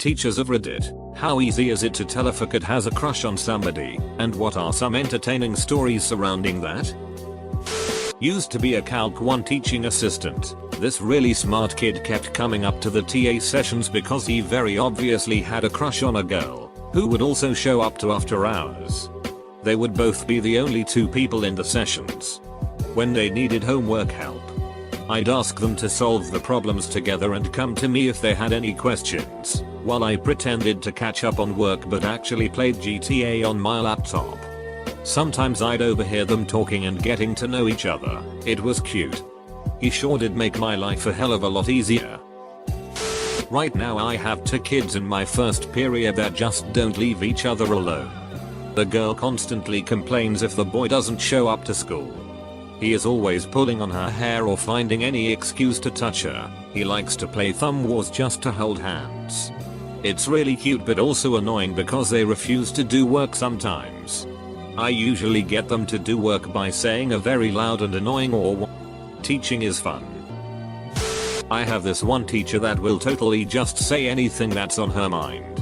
Teachers of Reddit, how easy is it to tell if a kid has a crush on somebody, and what are some entertaining stories surrounding that? Used to be a Calc 1 teaching assistant. This really smart kid kept coming up to the TA sessions because he very obviously had a crush on a girl, who would also show up to after hours. They would both be the only two people in the sessions. When they needed homework help, I'd ask them to solve the problems together and come to me if they had any questions, while I pretended to catch up on work but actually played GTA on my laptop. Sometimes I'd overhear them talking and getting to know each other. It was cute. He sure did make my life a hell of a lot easier. Right now I have 2 kids in my first period that just don't leave each other alone. The girl constantly complains if the boy doesn't show up to school. He is always pulling on her hair or finding any excuse to touch her. He likes to play thumb wars just to hold hands. It's really cute but also annoying because they refuse to do work sometimes. I usually get them to do work by saying a very loud and annoying or teaching is fun. I have this one teacher that will totally just say anything that's on her mind.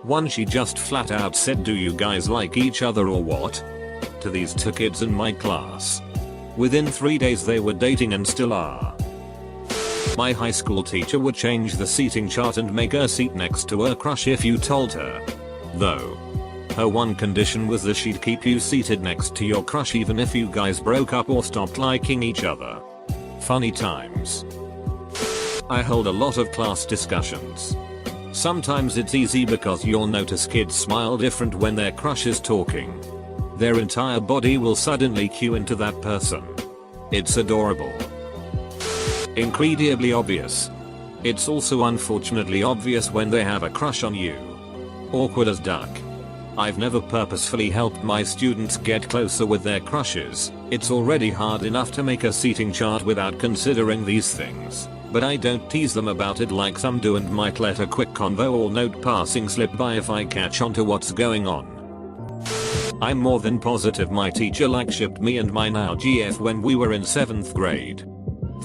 One she just flat out said, "Do you guys like each other or what?" to these 2 kids in my class. Within 3 days they were dating and still are. My high school teacher would change the seating chart and make her seat next to her crush if you told her. Though, her one condition was that she'd keep you seated next to your crush even if you guys broke up or stopped liking each other. Funny times. I hold a lot of class discussions. Sometimes it's easy because you'll notice kids smile different when their crush is talking. Their entire body will suddenly cue into that person. It's adorable. Incredibly obvious. It's also unfortunately obvious when they have a crush on you. Awkward as duck. I've never purposefully helped my students get closer with their crushes. It's already hard enough to make a seating chart without considering these things. But I don't tease them about it like some do and might let a quick convo or note passing slip by if I catch on to what's going on. I'm more than positive my teacher shipped me and my now GF when we were in 7th grade.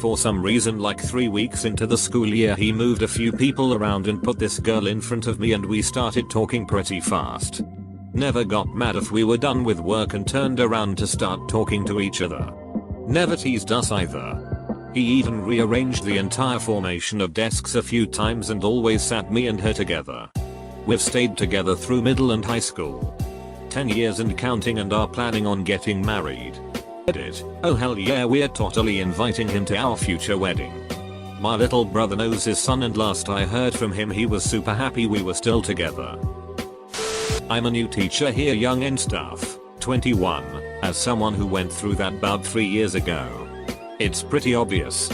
For some reason like 3 weeks into the school year he moved a few people around and put this girl in front of me and we started talking pretty fast. Never got mad if we were done with work and turned around to start talking to each other. Never teased us either. He even rearranged the entire formation of desks a few times and always sat me and her together. We've stayed together through middle and high school. 10 years and counting and are planning on getting married. Edit. Oh hell yeah, we're totally inviting him to our future wedding. My little brother knows his son and last I heard from him he was super happy we were still together. I'm a new teacher here, young and stuff, 21, as someone who went through that about 3 years ago. It's pretty obvious.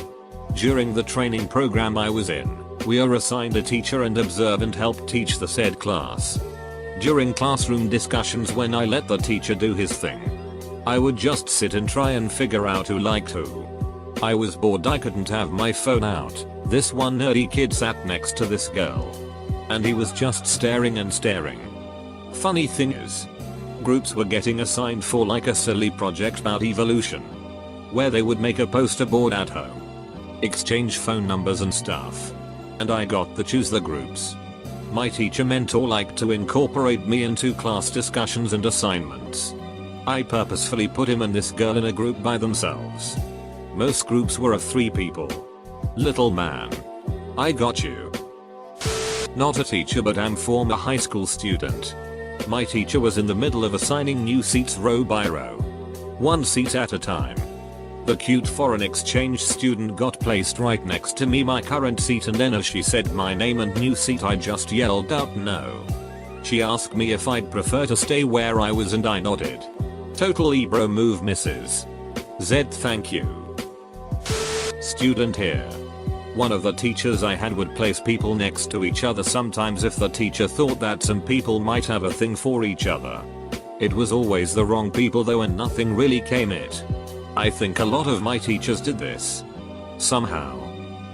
During the training program I was in, we are assigned a teacher and observe and help teach the said class. During classroom discussions when I let the teacher do his thing, I would just sit and try and figure out who liked who. I was bored, I couldn't have my phone out. This one nerdy kid sat next to this girl. And he was just staring and staring. Funny thing is, groups were getting assigned for like a silly project about evolution, where they would make a poster board at home, exchange phone numbers and stuff. And I got to choose the groups. My teacher mentor liked to incorporate me into class discussions and assignments. I purposefully put him and this girl in a group by themselves. Most groups were of 3 people. Little man, I got you. Not a teacher but I'm former high school student. My teacher was in the middle of assigning new seats row by row. 1 seat at a time. The cute foreign exchange student got placed right next to me, my current seat, and then as she said my name and new seat I just yelled out no. She asked me if I'd prefer to stay where I was and I nodded. Total bro move, Mrs. Z, thank you. Student here. One of the teachers I had would place people next to each other sometimes if the teacher thought that some people might have a thing for each other. It was always the wrong people though and nothing really came it. I think a lot of my teachers did this. Somehow,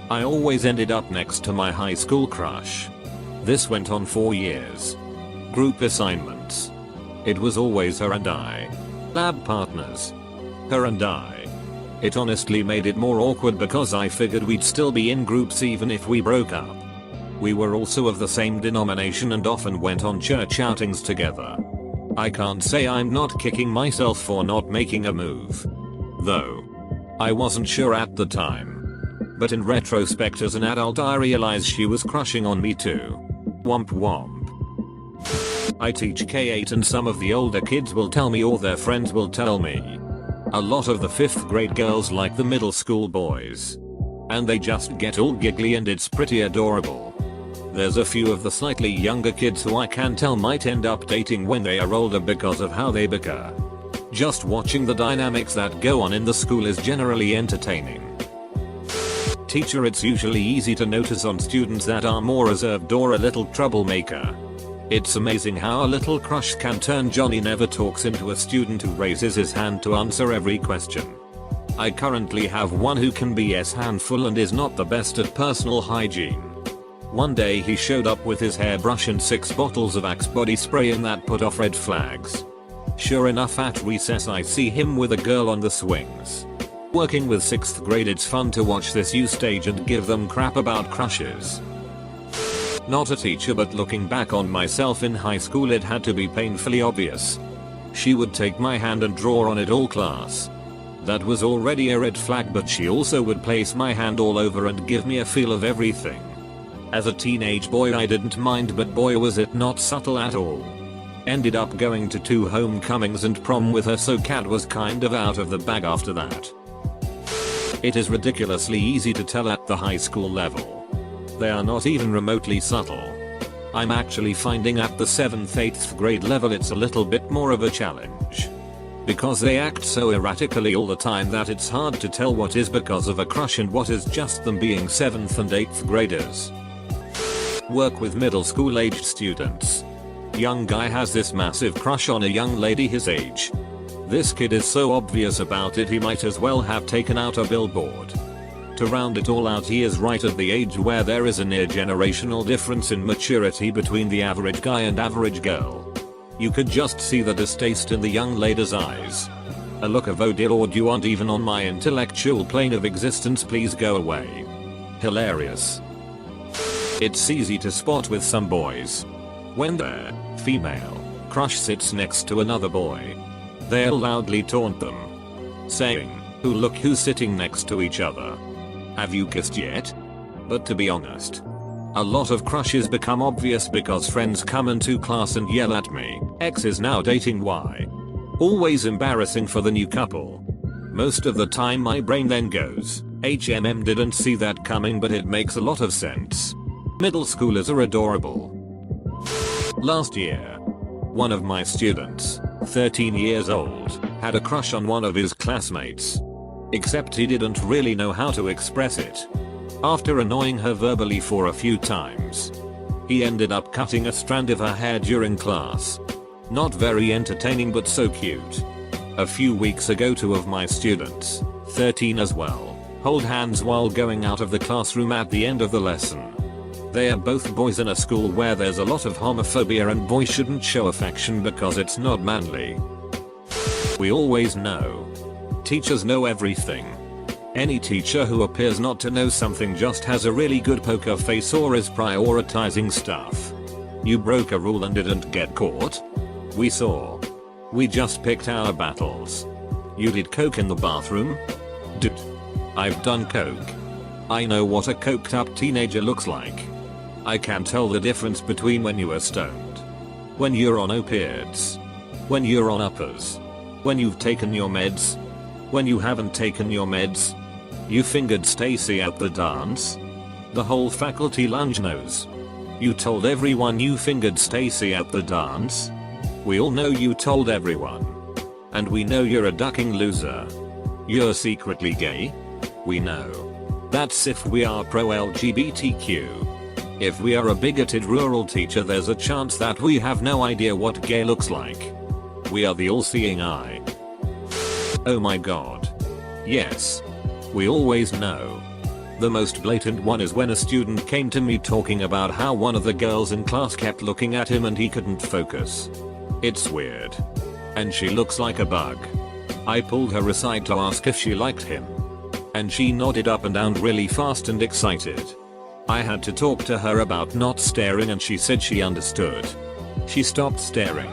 I always ended up next to my high school crush. This went on 4 years. Group assignments. It was always her and I. Lab partners. Her and I. It honestly made it more awkward because I figured we'd still be in groups even if we broke up. We were also of the same denomination and often went on church outings together. I can't say I'm not kicking myself for not making a move. Though. I wasn't sure at the time. But in retrospect as an adult I realized she was crushing on me too. Womp womp. I teach K-8 and some of the older kids will tell me or their friends will tell me. A lot of the 5th grade girls like the middle school boys. And they just get all giggly and it's pretty adorable. There's a few of the slightly younger kids who I can tell might end up dating when they are older because of how they bicker. Just watching the dynamics that go on in the school is generally entertaining. Teacher, it's usually easy to notice on students that are more reserved or a little troublemaker. It's amazing how a little crush can turn Johnny Never Talks into a student who raises his hand to answer every question. I currently have one who can be a handful and is not the best at personal hygiene. One day he showed up with his hairbrush and 6 bottles of Axe body spray and that put off red flags. Sure enough at recess I see him with a girl on the swings. Working with 6th grade, it's fun to watch this youth stage and give them crap about crushes. Not a teacher, but looking back on myself in high school it had to be painfully obvious. She would take my hand and draw on it all class. That was already a red flag, but she also would place my hand all over and give me a feel of everything. As a teenage boy I didn't mind, but boy was it not subtle at all. Ended up going to 2 homecomings and prom with her, so cat was kind of out of the bag after that. It is ridiculously easy to tell at the high school level. They are not even remotely subtle. I'm actually finding at the 7th 8th grade level it's a little bit more of a challenge. Because they act so erratically all the time that it's hard to tell what is because of a crush and what is just them being 7th and 8th graders. Work with middle school aged students. Young guy has this massive crush on a young lady his age. This kid is so obvious about it he might as well have taken out a billboard. To round it all out, he is right at the age where there is a near generational difference in maturity between the average guy and average girl. You could just see the distaste in the young lady's eyes. A look of, oh dear lord, you aren't even on my intellectual plane of existence, please go away. Hilarious. It's easy to spot with some boys. When their female crush sits next to another boy, they'll loudly taunt them, saying, "Who look who's sitting next to each other. Have you kissed yet?" But to be honest, a lot of crushes become obvious because friends come into class and yell at me, "X is now dating Y." Always embarrassing for the new couple. Most of the time my brain then goes, didn't see that coming, but it makes a lot of sense. Middle schoolers are adorable. Last year, one of my students, 13 years old, had a crush on one of his classmates. Except he didn't really know how to express it. After annoying her verbally for a few times, he ended up cutting a strand of her hair during class. Not very entertaining, but so cute. A few weeks ago 2 of my students, 13 as well, hold hands while going out of the classroom at the end of the lesson. They are both boys in a school where there's a lot of homophobia and boys shouldn't show affection because it's not manly. We always know. Teachers know everything. Any teacher who appears not to know something just has a really good poker face or is prioritizing stuff. You broke a rule and didn't get caught? We saw. We just picked our battles. You did coke in the bathroom? Dude. I've done coke. I know what a coked up teenager looks like. I can tell the difference between when you are stoned, when you're on opiates, when you're on uppers, when you've taken your meds, when you haven't taken your meds. You fingered Stacy at the dance? The whole faculty lounge knows. You told everyone you fingered Stacy at the dance? We all know you told everyone. And we know you're a ducking loser. You're secretly gay? We know. That's if we are pro-LGBTQ. If we are a bigoted rural teacher, there's a chance that we have no idea what gay looks like. We are the all-seeing eye. Oh my god. Yes. We always know. The most blatant one is when a student came to me talking about how one of the girls in class kept looking at him and he couldn't focus. It's weird. And she looks like a bug. I pulled her aside to ask if she liked him. And she nodded up and down really fast and excited. I had to talk to her about not staring and she said she understood. She stopped staring,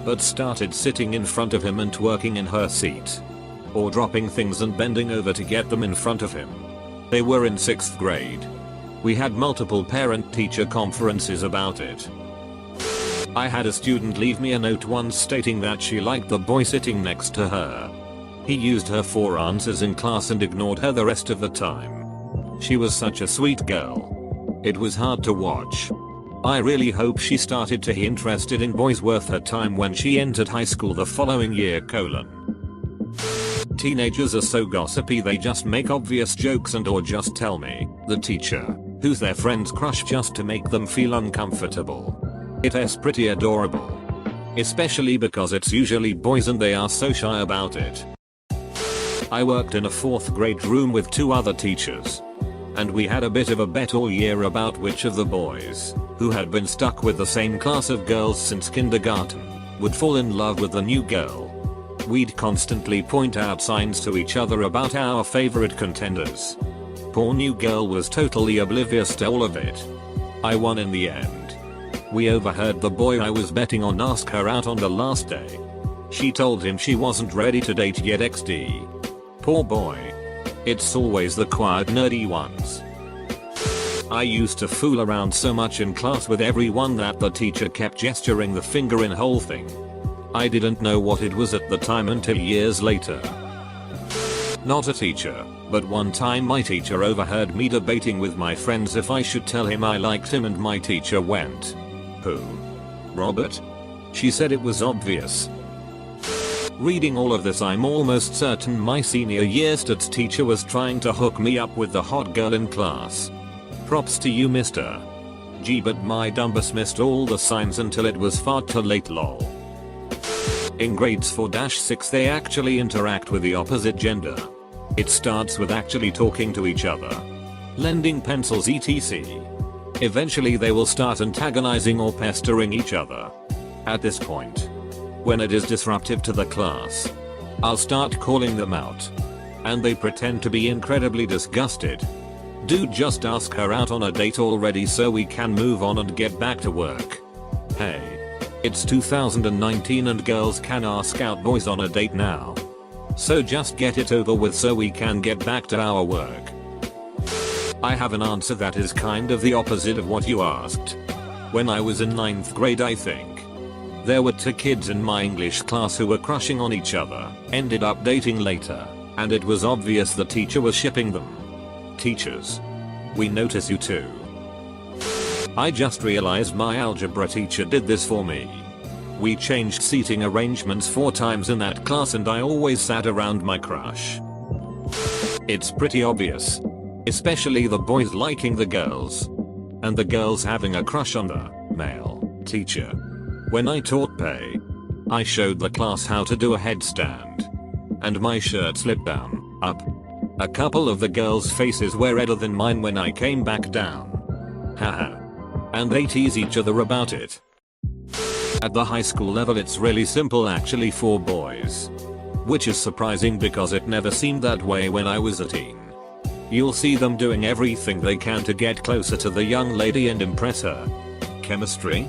but started sitting in front of him and twerking in her seat. Or dropping things and bending over to get them in front of him. They were in 6th grade. We had multiple parent-teacher conferences about it. I had a student leave me a note once stating that she liked the boy sitting next to her. He used her for answers in class and ignored her the rest of the time. She was such a sweet girl. It was hard to watch. I really hope she started to be interested in boys worth her time when she entered high school the following year. Teenagers are so gossipy they just make obvious jokes and or just tell me, the teacher, who's their friend's crush just to make them feel uncomfortable. It's pretty adorable. Especially because it's usually boys and they are so shy about it. I worked in a 4th grade room with 2 other teachers. And we had a bit of a bet all year about which of the boys, who had been stuck with the same class of girls since kindergarten, would fall in love with the new girl. We'd constantly point out signs to each other about our favorite contenders. Poor new girl was totally oblivious to all of it. I won in the end. We overheard the boy I was betting on ask her out on the last day. She told him she wasn't ready to date yet XD. Poor boy. It's always the quiet nerdy ones. I used to fool around so much in class with everyone that the teacher kept gesturing the finger in whole thing. I didn't know what it was at the time until years later. Not a teacher, but one time my teacher overheard me debating with my friends if I should tell him I liked him and my teacher went, "Who? Robert?" She said it was obvious. Reading all of this, I'm almost certain my senior year stats teacher was trying to hook me up with the hot girl in class. Props to you, Mr. G, but my dumbass missed all the signs until it was far too late lol. In grades 4-6 they actually interact with the opposite gender. It starts with actually talking to each other, lending pencils etc. Eventually they will start antagonizing or pestering each other. At this point, when it is disruptive to the class, I'll start calling them out. And they pretend to be incredibly disgusted. Dude, just ask her out on a date already so we can move on and get back to work. Hey. It's 2019 and girls can ask out boys on a date now. So just get it over with so we can get back to our work. I have an answer that is kind of the opposite of what you asked. When I was in 9th grade I think, there were 2 kids in my English class who were crushing on each other, ended up dating later, and it was obvious the teacher was shipping them. Teachers, we notice you too. I just realized my algebra teacher did this for me. We changed seating arrangements 4 times in that class and I always sat around my crush. It's pretty obvious. Especially the boys liking the girls. And the girls having a crush on the male teacher. When I taught PE, I showed the class how to do a headstand. And my shirt slipped down, up. A couple of the girls' faces were redder than mine when I came back down. Haha. And they tease each other about it. At the high school level it's really simple actually for boys. Which is surprising because it never seemed that way when I was a teen. You'll see them doing everything they can to get closer to the young lady and impress her. Chemistry?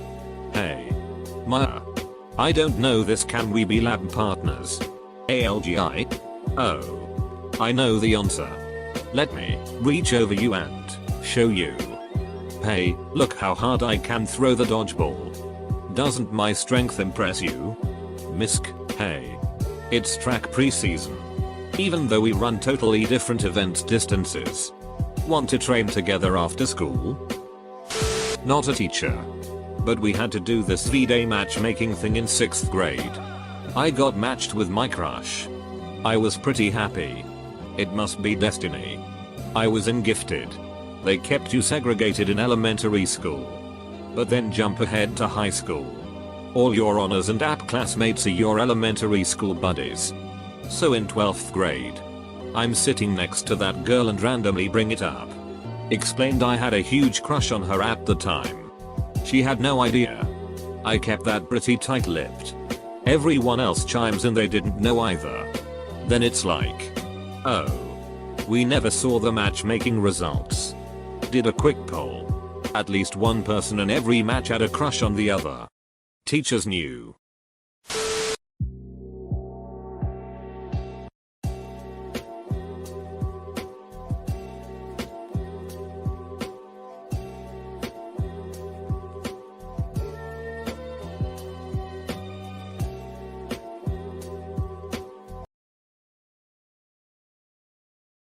Hey. I don't know this, can we be lab partners? ALGI? Oh. I know the answer. Let me reach over you and show you. Hey, look how hard I can throw the dodgeball. Doesn't my strength impress you? Misk, hey. It's track pre-season. Even though we run totally different events distances. Want to train together after school? Not a teacher. But we had to do this V-Day matchmaking thing in 6th grade. I got matched with my crush. I was pretty happy. It must be destiny. I was in gifted. They kept you segregated in elementary school. But then jump ahead to high school. All your honors and app classmates are your elementary school buddies. So in 12th grade, I'm sitting next to that girl and randomly bring it up. Explained I had a huge crush on her at the time. She had no idea. I kept that pretty tight-lipped. Everyone else chimes in they didn't know either. Then it's like, oh. We never saw the matchmaking results. did a quick poll. At least one person in every match had a crush on the other. Teachers knew.